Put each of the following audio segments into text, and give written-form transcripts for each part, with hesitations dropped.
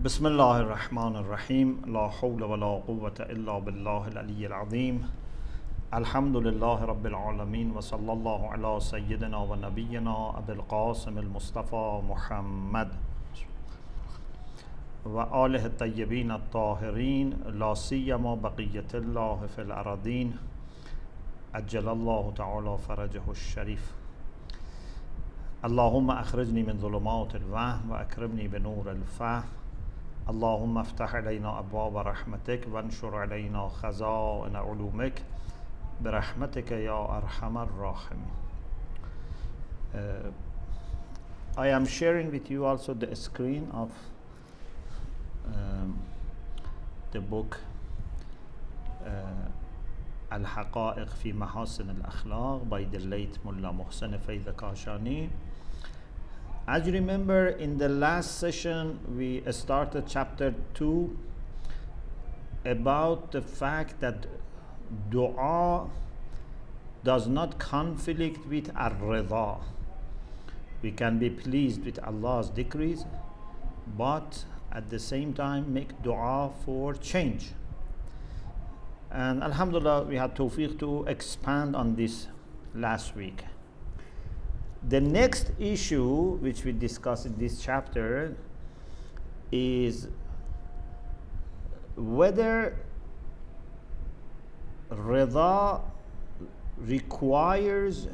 بسم الله الرحمن الرحيم لا حول ولا قوة إلا بالله العلي العظيم الحمد لله رب العالمين وصلى الله على سيدنا ونبينا أبي القاسم المصطفى محمد وآله الطيبين الطاهرين لا سيما بقية الله في الأراضين عجل الله تعالى فرجه الشريف اللهم أخرجني من ظلمات الوهم وأكرمني بنور الفهم اللهم افتح علينا أبواب رحمتك وانشر علينا خزائن علومك برحمتك يا أرحم الراحمين. I am sharing with you also the screen of the book al-Haqaiq fi Mahasin al-Akhlaq by the late Mulla Muhsin Fayd Kashani. As you remember, in the last session we started chapter 2 about the fact that dua does not conflict with al-Rida. We can be pleased with Allah's decrees, but at the same time make dua for change. And alhamdulillah, we had tawfiq to expand on this last week. The next issue which we discuss in this chapter is whether Rida requires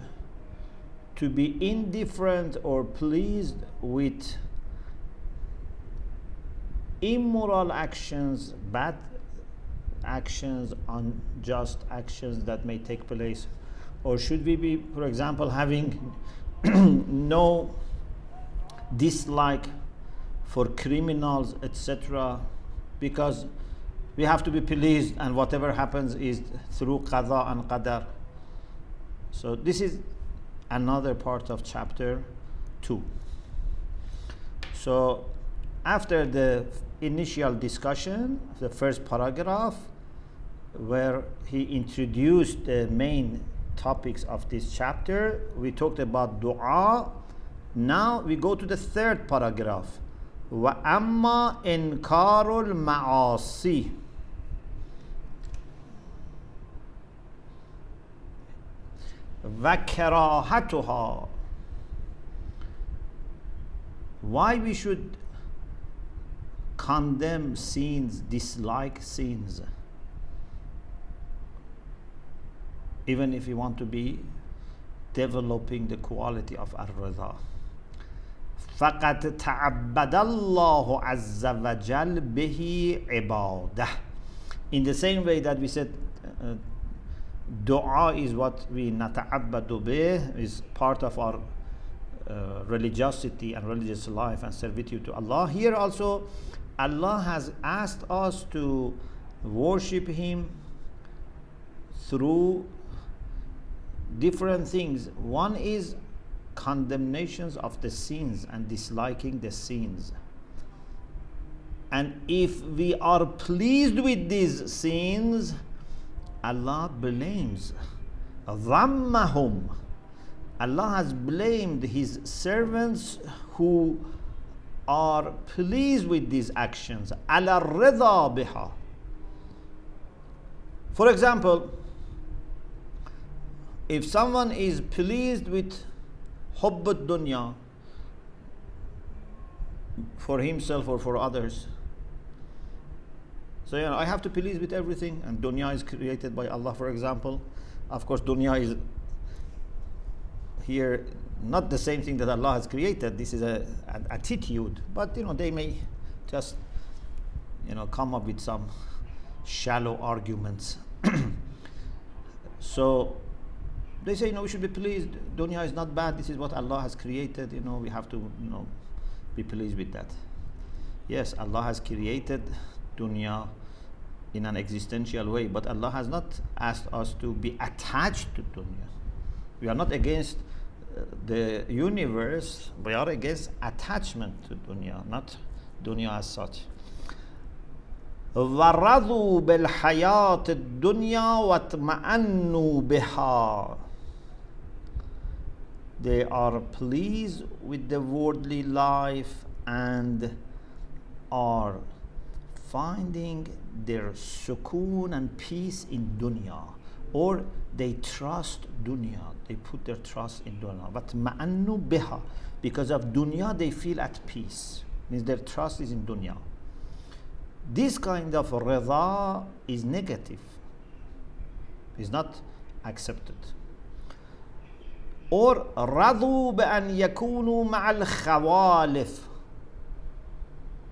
to be indifferent or pleased with immoral actions, bad actions, unjust actions that may take place, or should we be, for example, having no dislike for criminals, etc., because we have to be pleased and whatever happens is through qada and qadar. So this is another part of chapter 2. So after the initial discussion, the first paragraph where he introduced the main topics of this chapter, we talked about dua. Now we go to the third paragraph. وَأَمَّا إِنْكَارُ الْمَعَاصِي وَكَرَاهَتُهَا. Why we should condemn sins, dislike sins, even if we want to be developing the quality of al-Rida. فَقَدْ تَعَبَّدَ اللَّهُ عَزَّ وَجَلْ بِهِ عِبَادَهُ. In the same way that we said dua is what we nata'abbadu bih, is part of our religiosity and religious life and servitude to Allah. Here also Allah has asked us to worship Him through different things. One is condemnations of the sins and disliking the sins. And if we are pleased with these sins, Allah blames. ضَمَّهُمْ. Allah has blamed His servants who are pleased with these actions. عَلَى الرِّضَى بِهَا. For example, if someone is pleased with hubb ad-dunya for himself or for others, so I have to please with everything, and dunya is created by Allah, for example. Of course, dunya is here not the same thing that Allah has created. This is an attitude, but they may just come up with some shallow arguments. So they say, we should be pleased. Dunya is not bad. This is what Allah has created. We have to, be pleased with that. Yes, Allah has created dunya in an existential way, but Allah has not asked us to be attached to dunya. We are not against the universe. We are against attachment to dunya, not dunya as such. وَرَضُوا بِالْحَيَاةِ الدُّنْيَا وَاطْمَأَنُّوا بِهَا. They are pleased with the worldly life and are finding their sukoon and peace in dunya, or they trust dunya, they put their trust in dunya. But ma'annu biha, because of dunya they feel at peace, means their trust is in dunya. This kind of rida is negative, is not accepted. Or رضوا بأن يكونوا مع الخوالف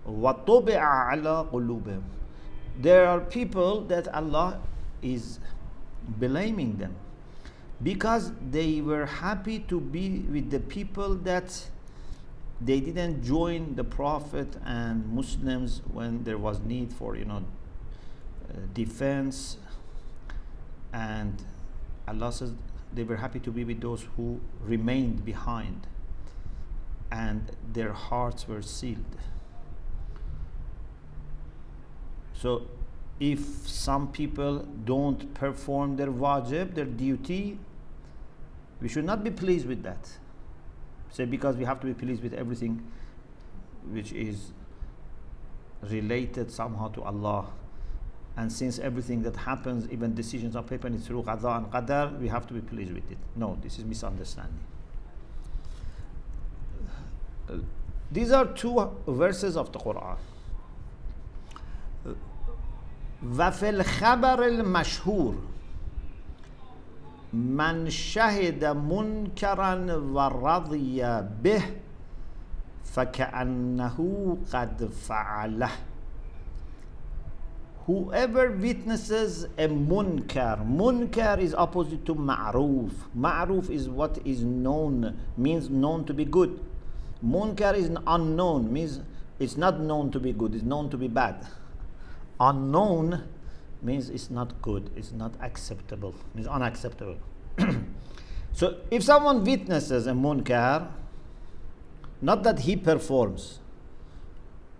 وطبع على قلوبهم. There are people that Allah is blaming them because they were happy to be with the people that they didn't join the Prophet and Muslims when there was need for defense, and Allah says they were happy to be with those who remained behind and their hearts were sealed. So if some people don't perform their wajib, their duty, we should not be pleased with that. Say because we have to be pleased with everything which is related somehow to Allah. And since everything that happens, even decisions on paper, is through qada and qadar, we have to be pleased with it. No, this is misunderstanding. These are two verses of the Quran. وفي الخبر المشهور من شهد منكرا ورضي به فكأنه قد فعله. Whoever witnesses a munkar is opposite to ma'ruf. Ma'ruf is what is known, means known to be good. Munkar is unknown, means it's not known to be good, it's known to be bad. Unknown means it's not good, it's not acceptable, means unacceptable. So if someone witnesses a munkar, not that he performs,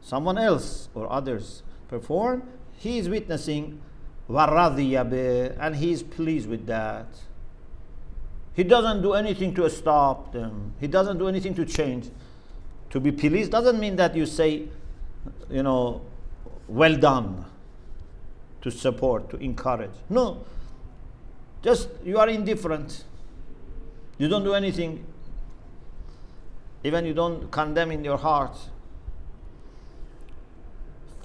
someone else or others perform, he is witnessing وَرَضِيَ بِهِ, and he is pleased with that. He doesn't do anything to stop them. He doesn't do anything to change. To be pleased doesn't mean that you say, well done, to support, to encourage. No. Just you are indifferent. You don't do anything. Even you don't condemn in your heart.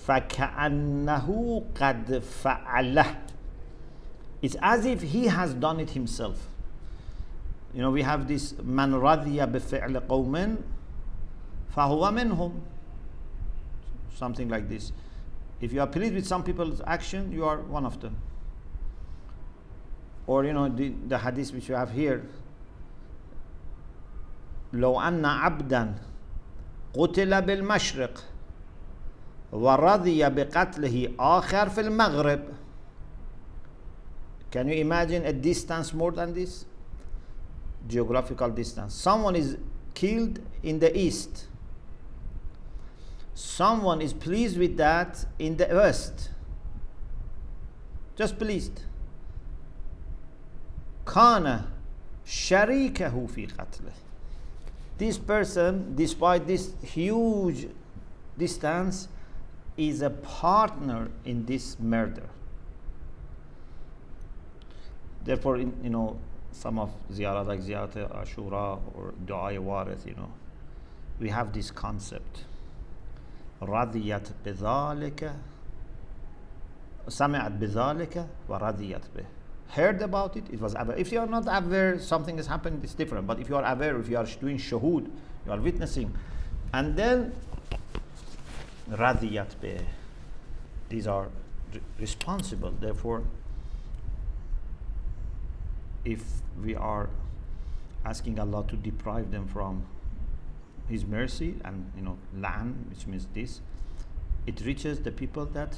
فَكَأَنَّهُ قَدْ فَعَلَهُ. It's as if he has done it himself. We have this مَنْ رَضِيَ بِفِعْلِ قَوْمٍ فَهُوَ مِنْهُمْ. Something like this. If you are pleased with some people's action, you are one of them. Or the hadith which you have here. لو أن عبدا قتل بالمشرق ورضي بقتله آخر في المغرب. Can you imagine a distance more than this? Geographical distance. Someone is killed in the east. Someone is pleased with that in the west. Just pleased. كان شريكه في قتله. This person, despite this huge distance, is a partner in this murder. Therefore, some of ziyarat like ziyarat Ashura or Du'a Warith, we have this concept. رضيت بذلك سمعت بذلك ورضيت به. Heard about it, it was aware. If you are not aware, something has happened, it's different. But if you are aware, if you are doing shuhud, you are witnessing, and then radiyat bih, these are responsible. Therefore, if we are asking Allah to deprive them from His mercy and la'an, which means this, it reaches the people that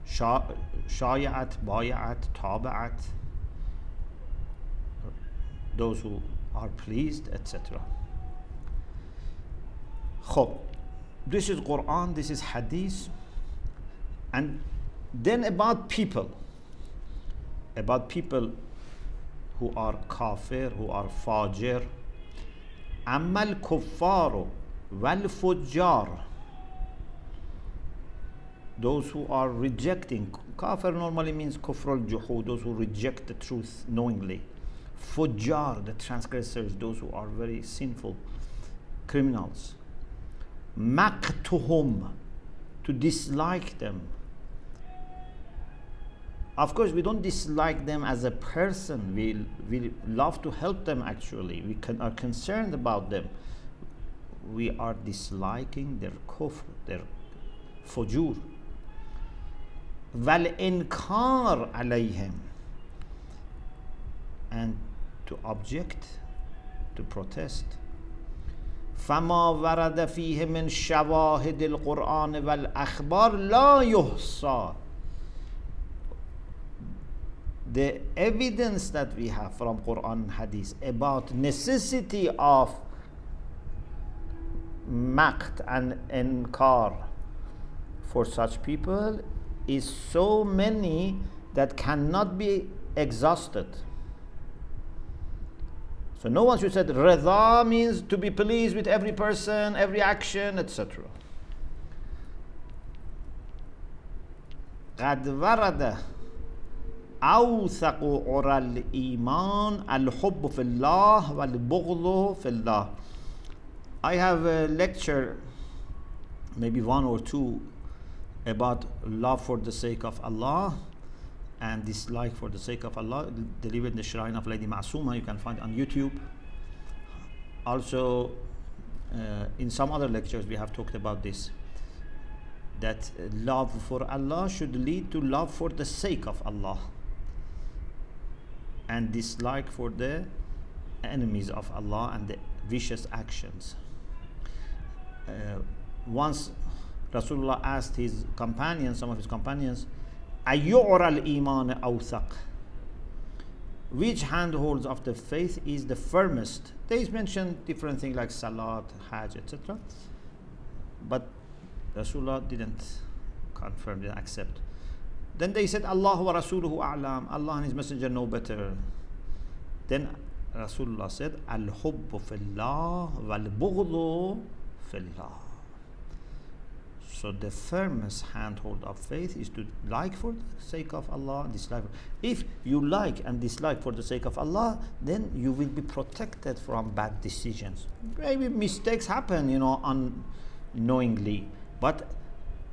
shaya'at, baya'at, taba'at, those who are pleased, etc. Khob, this is Quran, this is Hadith. And then about people who are kafir, who are fajir. أما الكفار والفجار those who are rejecting. Kafir normally means kufr al-juhud, those who reject the truth knowingly. Fujjar, the transgressors, those who are very sinful criminals. Maqtuhum, to dislike them. Of course, we don't dislike them as a person. We love to help them actually. We are concerned about them. We are disliking their kufr, their fujur. Wal inkar alayhim, and to object, to protest. فما ورد فيه من شواهد القرآن والأخبار لا يحصى. The evidence that we have from Quran and Hadith about necessity of maqt and inkar for such people is so many that cannot be exhausted. So no one should say Rida means to be pleased with every person, every action, etc. قد ورد أوثق عرى الإيمان الحب في الله والبغض في الله. I have a lecture, maybe one or two, about love for the sake of Allah and dislike for the sake of Allah, delivered in the shrine of Lady Ma'sooma. You can find on YouTube. Also, in some other lectures we have talked about this, that love for Allah should lead to love for the sake of Allah, and dislike for the enemies of Allah and the vicious actions. Once Rasulullah asked his companions, some of his companions, أَيُّعْرَى الْإِيمَانِ أَوْثَقْ, which handholds of the faith is the firmest? They mentioned different things like Salat, Hajj, etc. But Rasulullah didn't confirm, didn't accept. Then they said, Allah wa Rasuluhu a'lam, Allah and His Messenger know better. Then Rasulullah said, Al-hubbu fillah wal-bughdu fillah. So the firmest handhold of faith is to like for the sake of Allah and dislike. If you like and dislike for the sake of Allah, then you will be protected from bad decisions. Maybe mistakes happen, unknowingly, but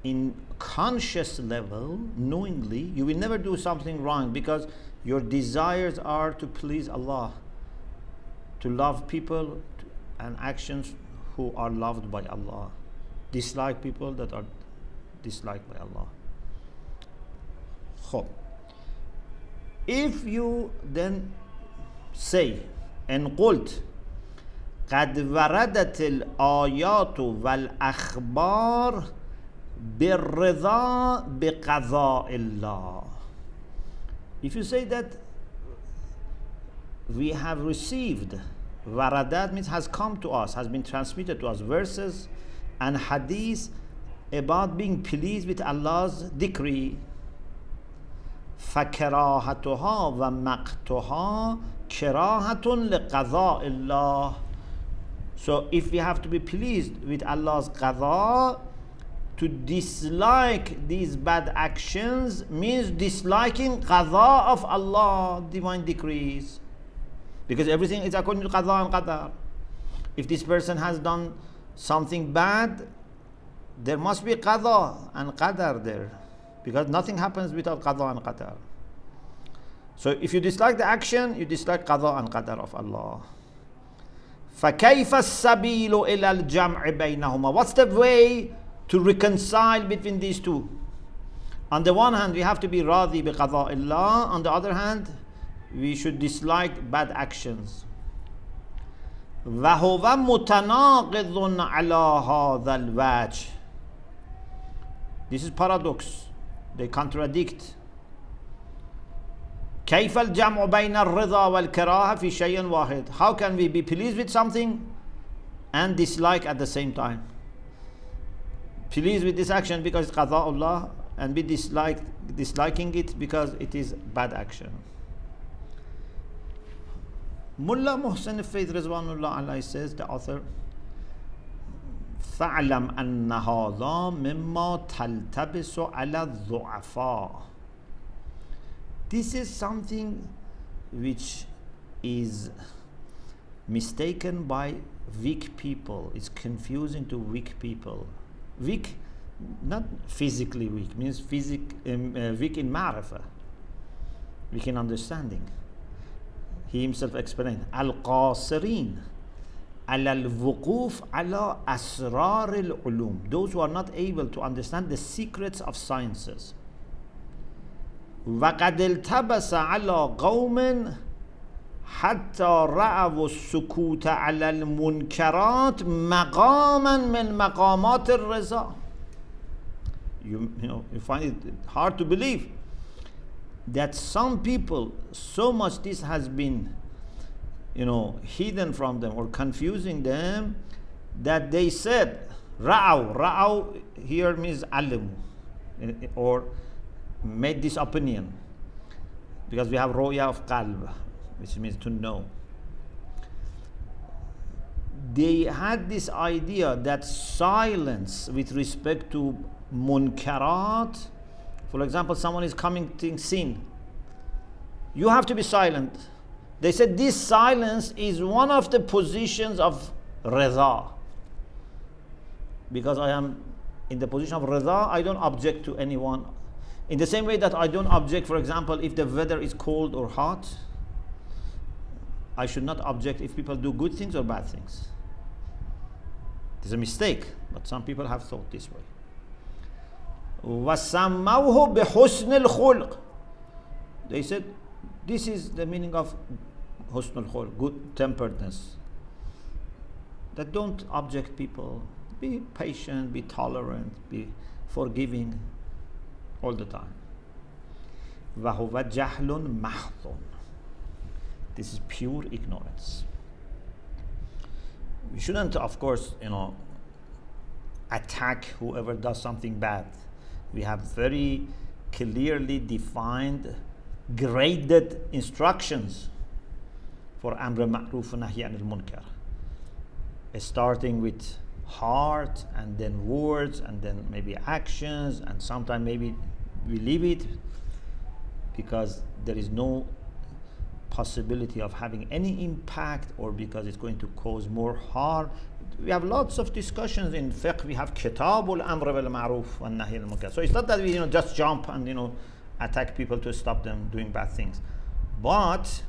in conscious level, knowingly, you will never do something wrong, because your desires are to please Allah, to love people and actions who are loved by Allah, dislike people that are disliked by Allah. So, if you then say, and قلت قد وردت الآيات والأخبار بالرضا بقضاء الله. If you say that we have received, waradat means has come to us, has been transmitted to us, verses and hadith about being pleased with Allah's decree. فَكَرَاهَتُهَا وَمَقْتُهَا كَرَاهَةٌ لِقَضَاءِ اللَّهِ. So if we have to be pleased with Allah's qada, to dislike these bad actions means disliking qada of Allah, divine decrees. Because everything is according to qada and qadar. If this person has done something bad, there must be qada and qadar there, because nothing happens without qada and qadar. So if you dislike the action, you dislike qada and qadar of Allah. فَكَيْفَ السَّبِيلُ إِلَى الْجَمْعِ بَيْنَهُمَا. What's the way to reconcile between these two? On the one hand, we have to be radhi bi qada illah. On the other hand, we should dislike bad actions. وَهُوَ مُتَنَاقِضٌ عَلَى هَذَا الْوَجْهِ. This is paradox. They contradict. كيف الجمع بين الرضا والكراهة في شيء واحد. How can we be pleased with something and dislike at the same time? Pleased with this action because it's qada'ullah, and be disliking it because it is bad action. Mulla Muhsin Fayd Rizwanullah alayhi says, the author, فاعلم أن هذا مما تلتبس على الضعفاء. This is something which is mistaken by weak people. It's confusing to weak people. Weak, not physically weak, means weak in ma'rifah, weak in understanding. He himself explained, al-qasirin ala al-wuquf ala asrar al-ulum, those who are not able to understand the secrets of sciences. وَقَدْ الْتَبَسَ عَلَى قَوْمٍ حَتَّى رَأَوُا السُّكُوتَ عَلَى الْمُنْكَرَاتِ مَقَامًا مِنْ مَقَامَاتِ الرِّضَا. You find it hard to believe that some people, so much this has been hidden from them or confusing them, that they said ra'aw here means alimu, or made this opinion, because we have roya of qalb, which means to know. They had this idea that silence with respect to munkarat, for example, someone is committing sin, you have to be silent. They said this silence is one of the positions of Rida. Because I am in the position of Rida, I don't object to anyone. In the same way that I don't object, for example, if the weather is cold or hot, I should not object if people do good things or bad things. It is a mistake, but some people have thought this way. وَسَمَّوْهُ بِحُسْنِ الْخُلْقِ. They said, this is the meaning of husn al-khulq, good temperedness. That don't object people. Be patient, be tolerant, be forgiving all the time. وَهُوَ جَهْلٌ مَحْضٌ. This is pure ignorance. We shouldn't, of course, attack whoever does something bad. We have very clearly defined, graded instructions for amr ma'ruf wa nahy anil munkar, starting with heart and then words and then maybe actions, and sometimes maybe we leave it because there is no possibility of having any impact, or because it's going to cause more harm. We have lots of discussions in fiqh. We have kitab al-amr bil ma'ruf wa nahy anil munkar. So it's not that we just jump and attack people to stop them doing bad things, but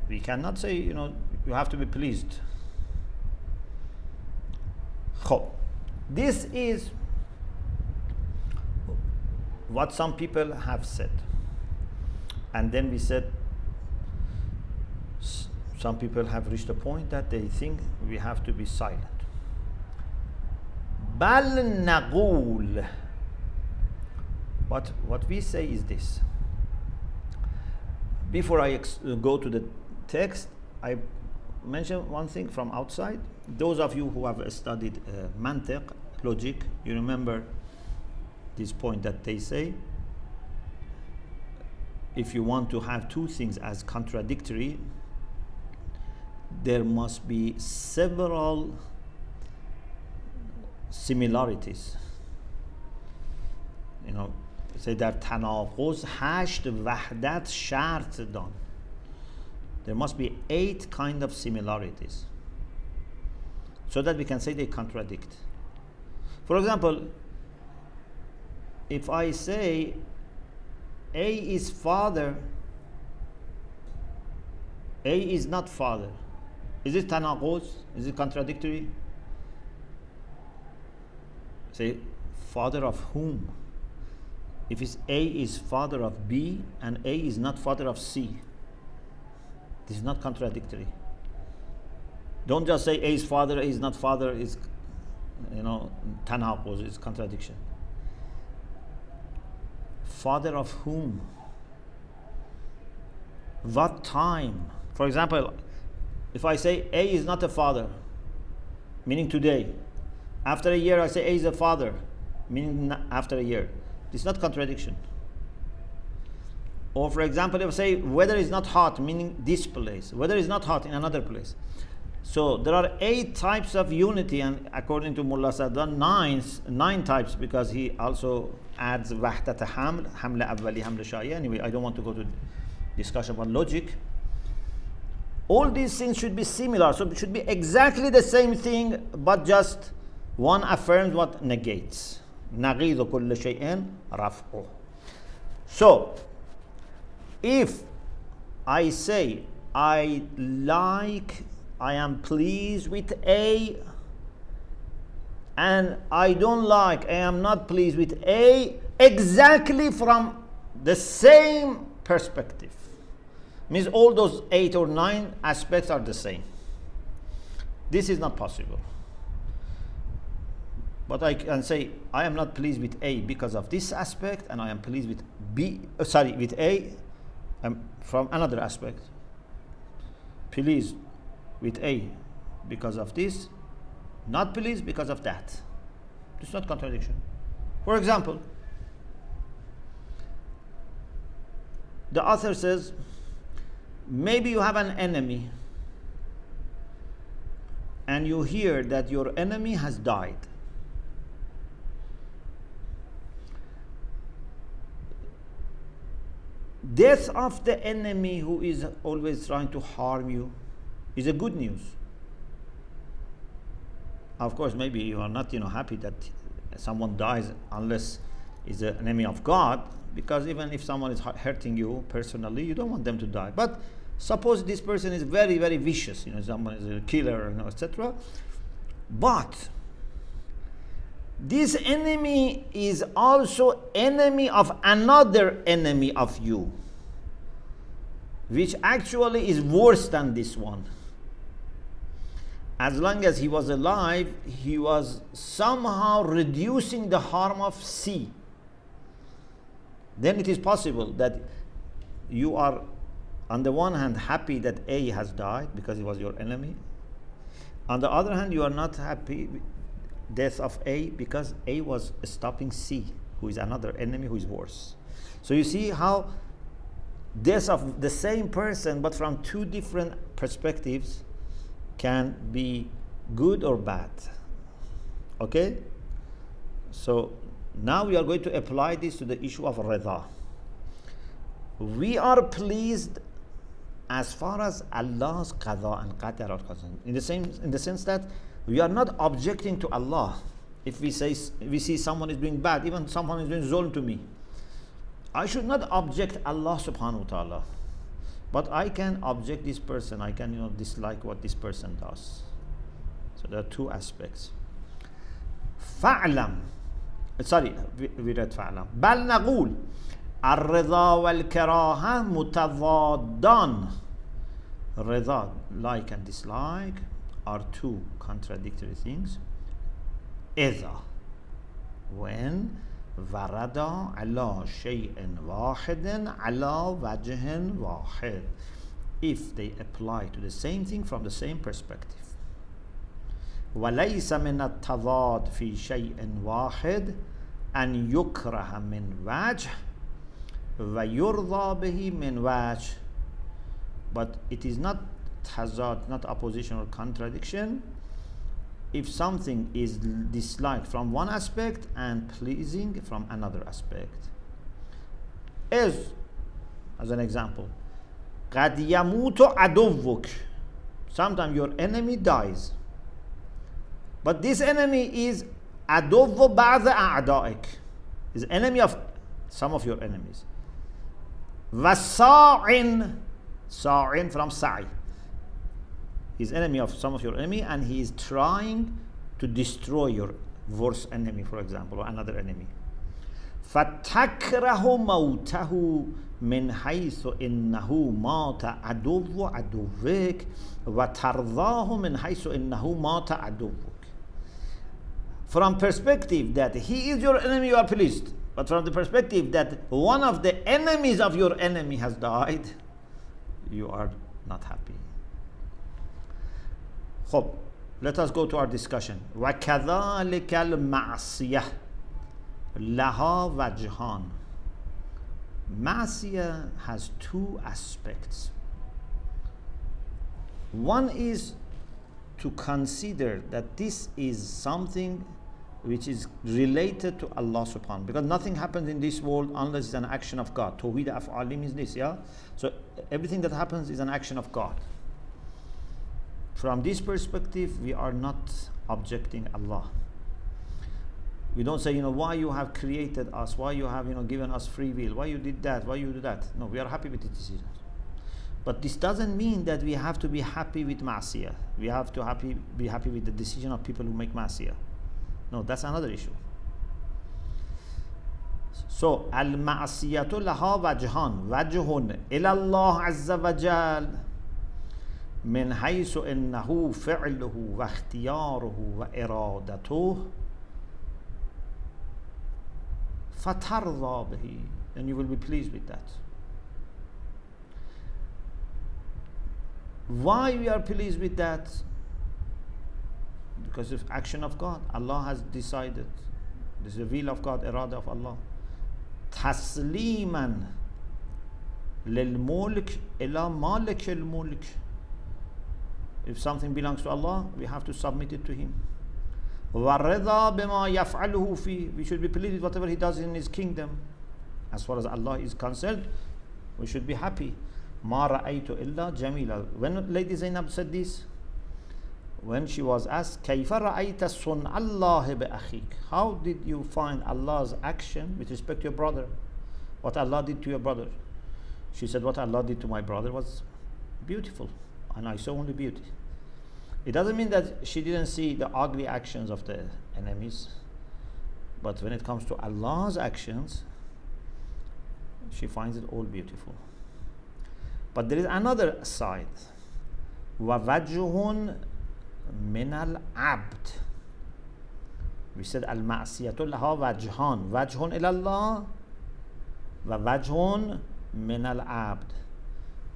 we cannot say you have to be pleased. This is what some people have said, and then we said some people have reached a point that they think we have to be silent. Bal naqul. What we say is this. Before I go to the text, I mention one thing from outside. Those of you who have studied mantiq, logic, you remember this point that they say, if you want to have two things as contradictory, there must be several similarities. Say در تناقض 8 وحدت شرط دان. There must be 8 kind of similarities so that we can say they contradict. For example, if I say A is father, A is not father, is it tanaquz? Is it contradictory? Say, father of whom? If it's A is father of B and A is not father of C, this is not contradictory. Don't just say A is father, A is not father, is tanaquz, is contradiction. Father of whom? What time? For example, if I say A is not a father, meaning today, after a year I say A is a father, meaning after a year. This is not contradiction. Or for example, if I say weather is not hot, meaning this place, weather is not hot in another place. So there are 8 types of unity, and according to Mulla Sadhan, 9 types, because he also adds wahdat haml, hamla awwali, hamla shaya. Anyway, I don't want to go to discussion about logic. All these things should be similar, so it should be exactly the same thing, but just one affirms what negates. نَغِيضُ كُلِّ شَيْءٍ رَفْعُ. So, if I say I am pleased with A, and I don't like, I am not pleased with A, exactly from the same perspective. Means all those 8 or 9 aspects are the same. This is not possible. But I can say I am not pleased with A because of this aspect, and I am pleased with with A from another aspect. Pleased with A because of this, not pleased because of that. It's not contradiction. For example, the author says, maybe you have an enemy and you hear that your enemy has died. Death of the enemy who is always trying to harm you is a good news. Of course, maybe you are not happy that someone dies unless is an enemy of God, because even if someone is hurting you personally, you don't want them to die. But suppose this person is very, very vicious, someone is a killer, etc. But this enemy is also enemy of another enemy of you, which actually is worse than this one. As long as he was alive, he was somehow reducing the harm of C. Then it is possible that you are, on the one hand, happy that A has died because he was your enemy. On the other hand, you are not happy with death of A because A was stopping C, who is another enemy who is worse. So you see how death of the same person, but from 2 different perspectives, can be good or bad. Okay? So now we are going to apply this to the issue of Rida. We are pleased as far as Allah's qada and qadar are concerned, in the sense that we are not objecting to Allah. If we see someone is doing bad, even someone is doing zulm to me, I should not object Allah subhanahu wa ta'ala, but I can object this person. I can dislike what this person does. So there are 2 aspects. فَعْلَمْ Sorry, we read فَعْلَمْ بَلْ نَقُولُ الرضا والكراهة متضادان. Rida, like and dislike, are 2 contradictory things. إذا, when ورد على شيء واحد على وجه واحد, if they apply to the same thing from the same perspective. وليس من التضاد في شيء واحد أن يكره من وجه ويرضى به من وجه. But it is not tazad, not opposition or contradiction, if something is disliked from one aspect and pleasing from another aspect. As an example, قد يموت عدوك. Sometimes your enemy dies, but this enemy is عدو بعض أعدائك, is enemy of some of your enemies. وصاع, صاع from sa'i, he's enemy of some of your enemy, and he is trying to destroy your worst enemy, for example, or another enemy. فَتَكْرَهُ مَوْتَهُ مِنْ حَيْثُ إِنَّهُ مَاتَ عَدُوُّ عَدُوِّكَ وَتَرْضَاهُ مِنْ حَيْثُ إِنَّهُ مَاتَ عَدُوُّكَ. From perspective that he is your enemy, you are pleased. But from the perspective that one of the enemies of your enemy has died, you are not happy. خب, let us go to our discussion. وَكَذَلِكَ الْمَعْصِيَةِ لَهَا وَجْهَانِ. Ma'siyah has 2 aspects. One is to consider that this is something which is related to Allah subhanahu, because nothing happens in this world unless it's an action of God. Tawhid af'ali means this, yeah? So everything that happens is an action of God. From this perspective, we are not objecting Allah. We don't say, why you have created us, why you have, given us free will, why you did that, why you do that. No, we are happy with the decisions. But this doesn't mean that we have to be happy with ma'siyah. We have to be happy with the decision of people who make ma'siyah. No, that's another issue. So, al-ma'siyatu laha wajhan. Wajhun ila Allah azza wa jal. من حيث إنه فعله واختياره وإرادته فترضى به, and you will be pleased with that. Why we are pleased with that? Because of action of God. Allah has decided. This is the will of God, irada of Allah. تسليما للملك إلى مالك الملك. If something belongs to Allah, we have to submit it to Him. وَالرِّضَا بِمَا يَفْعَلُهُ فِيهِ. We should be pleased with whatever He does in His kingdom. As far as Allah is concerned, we should be happy. مَا رَأَيْتُ إِلَّا جَمِيلًا. When Lady Zainab said this, when she was asked, كَيْفَ رَأَيْتَ صُنْعَ اللَّهِ بِأَخِيكَ. How did you find Allah's action with respect to your brother? What Allah did to your brother? She said, what Allah did to my brother was beautiful, and I saw only beauty. It doesn't mean that she didn't see the ugly actions of the enemies, but when it comes to Allah's actions, she finds it all beautiful. But there is another side. وَوَجْهٌ مِنَ الْعَبْدِ. We said al-ma'siyatu laha wajhan. Wajhun ila Allah wa wajhun min al-abd.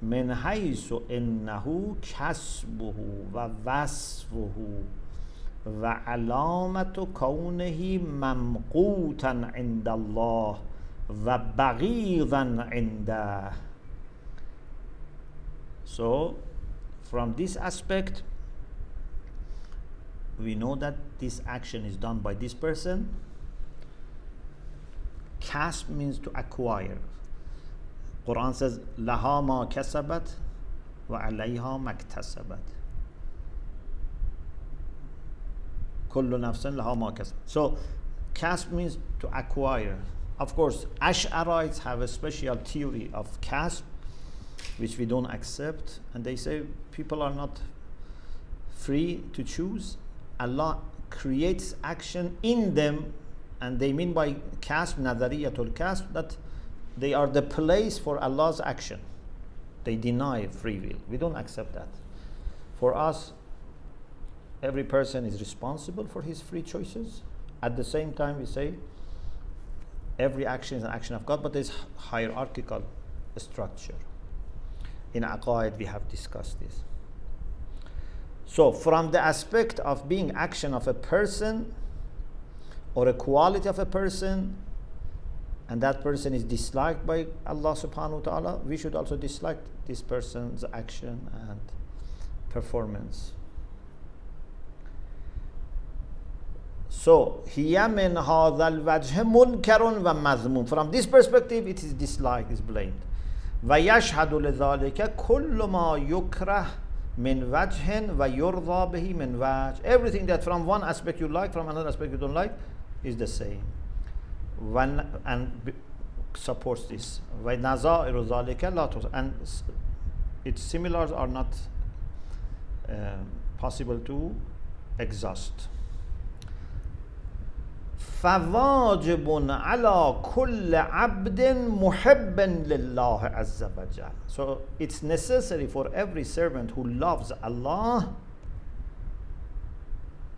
من حيث إنه كسبه ووصفه وعلامة كونه ممقوتا عند الله وبغيضا عنده. So, from this aspect, we know that this action is done by this person. Kasb means to acquire. Quran says, لَهَا مَا كَسَبَتْ وَعَلَيْهَا مَا اكْتَسَبَتْ. كُلُّ نَفْسٍ لَهَا مَا كَسَبَتْ. So, kasb means to acquire. Of course, Ash'arites have a special theory of kasb, which we don't accept, and they say people are not free to choose. Allah creates action in them, and they mean by kasb, nadariyatul kasb, that they are the place for Allah's action. They deny free will. We don't accept that. For us, every person is responsible for his free choices. At the same time, we say every action is an action of God, but there's hierarchical structure. In Aqaid, we have discussed this. So, from the aspect of being action of a person or a quality of a person, and that person is disliked by Allah subhanahu wa ta'ala, we should also dislike this person's action and performance. So, هِيَ مِنْ هَذَا الْوَجْهِ مُنْكَرٌ وَمَذْمُومٌ. From this perspective, it is disliked, is blamed. وَيَشْهَدُ لِذَلِكَ كُلُّ مَا يُكْرَهُ مِنْ وَجْهٍ وَيُرْضَى بِهِ مِنْ وَجْهٍ. Everything that from one aspect you like, from another aspect you don't like, is the same. And supports this. And its similars are not possible to exhaust. فواجب على كل عبد محب لله عز وجل. So it's necessary for every servant who loves Allah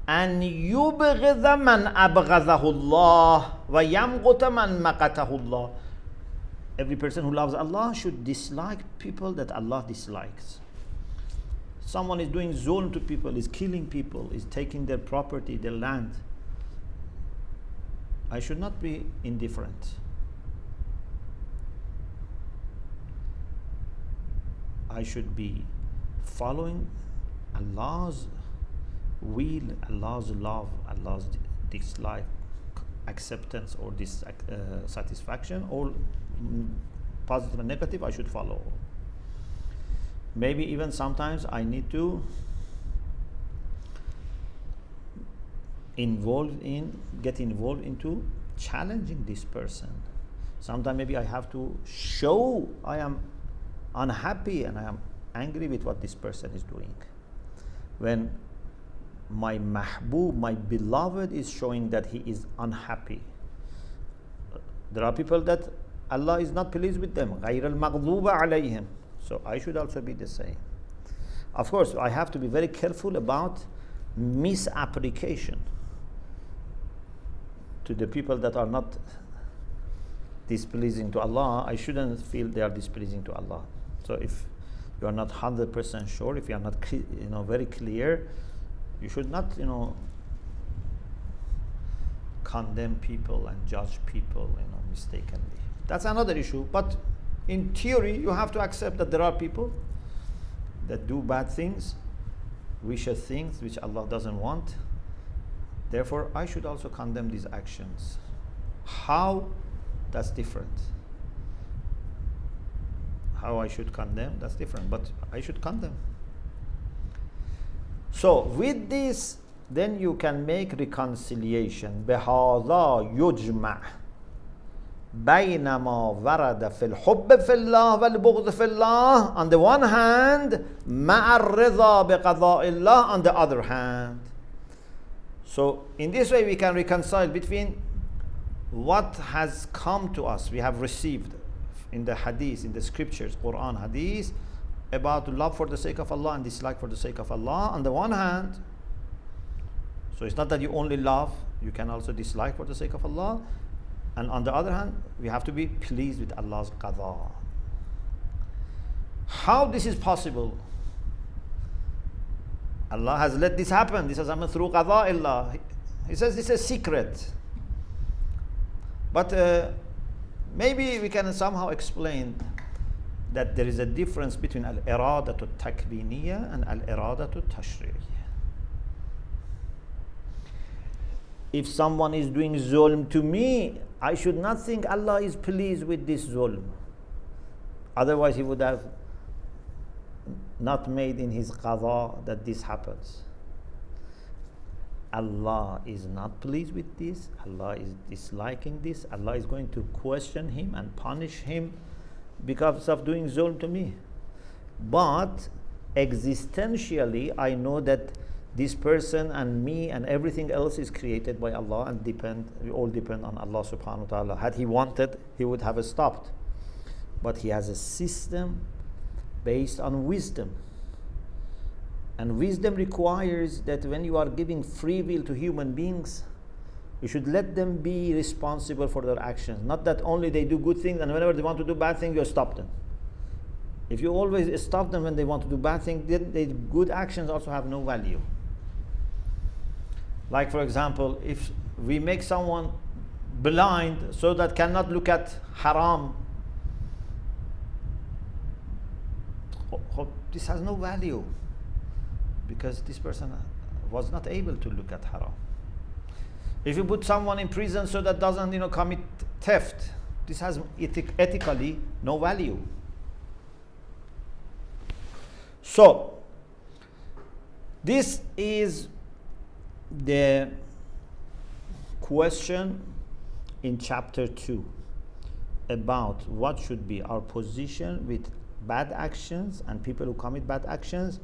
أن يبغض من أبغضه الله ويمقت من مقته الله. Every person who loves Allah should dislike people that Allah dislikes. Someone is doing zulm to people, is killing people, is taking their property, their land. I should not be indifferent. I should be following Allah's will Allah's love, Allah's dislike, acceptance or dissatisfaction, or positive and negative, I should follow. Maybe even sometimes I need to get involved into challenging this person. Sometimes maybe I have to show I am unhappy and I am angry with what this person is doing. When my mahbub, my beloved, is showing that he is unhappy. There are people that Allah is not pleased with them. غَيْرَ الْمَغْضُوبَ عَلَيْهِمْ. So I should also be the same. Of course, I have to be very careful about misapplication to the people that are not displeasing to Allah. I shouldn't feel they are displeasing to Allah. So if you are not 100% sure, if you are not very clear, you should not condemn people and judge people mistakenly. That's another issue. But in theory, you have to accept that there are people that do bad things, vicious things which Allah doesn't want. Therefore, I should also condemn these actions. How? That's different. How I should condemn, that's different. But I should condemn. So with this, then you can make reconciliation. بهذا يجمع بين ما ورد في الحب في الله والبغض في الله on the one hand, مع الرضا بقضاء الله on the other hand. So in this way we can reconcile between what has come to us, we have received in the hadith, in the scriptures, Quran, hadith, about love for the sake of Allah and dislike for the sake of Allah on the one hand. So it's not that you only love, you can also dislike for the sake of Allah. And on the other hand, we have to be pleased with Allah's qada. How this is possible? Allah has let this happen. This has happened through qada illah. He says this is a secret. But maybe we can somehow explain that there is a difference between al-iradatu takwiniya and al-iradatu tashri'iyya. If someone is doing zulm to me, I should not think Allah is pleased with this zulm. Otherwise he would have not made in his qada that this happens. Allah is not pleased with this. Allah is disliking this. Allah is going to question him and punish him because of doing zulm to me. But existentially, I know that this person and me and everything else is created by Allah and we all depend on Allah subhanahu wa ta'ala. Had he wanted, he would have stopped. But he has a system based on wisdom. And wisdom requires that when you are giving free will to human beings, you should let them be responsible for their actions. Not that only they do good things and whenever they want to do bad things, you stop them. If you always stop them when they want to do bad things, then their good actions also have no value. Like for example, if we make someone blind so that cannot look at haram, this has no value because this person was not able to look at haram. If you put someone in prison so that doesn't commit theft, this has ethically no value. So this is the question in chapter 2 about what should be our position with bad actions and people who commit bad actions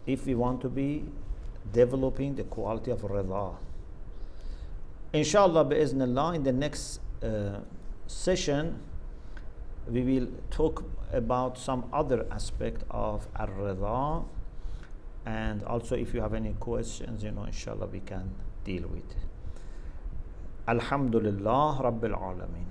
if we want to be developing the quality of Rida. Inshallah, bi'iznillah, in the next session we will talk about some other aspect of al-Rida, and also if you have any questions, inshallah we can deal with. Alhamdulillah Rabbil Alameen.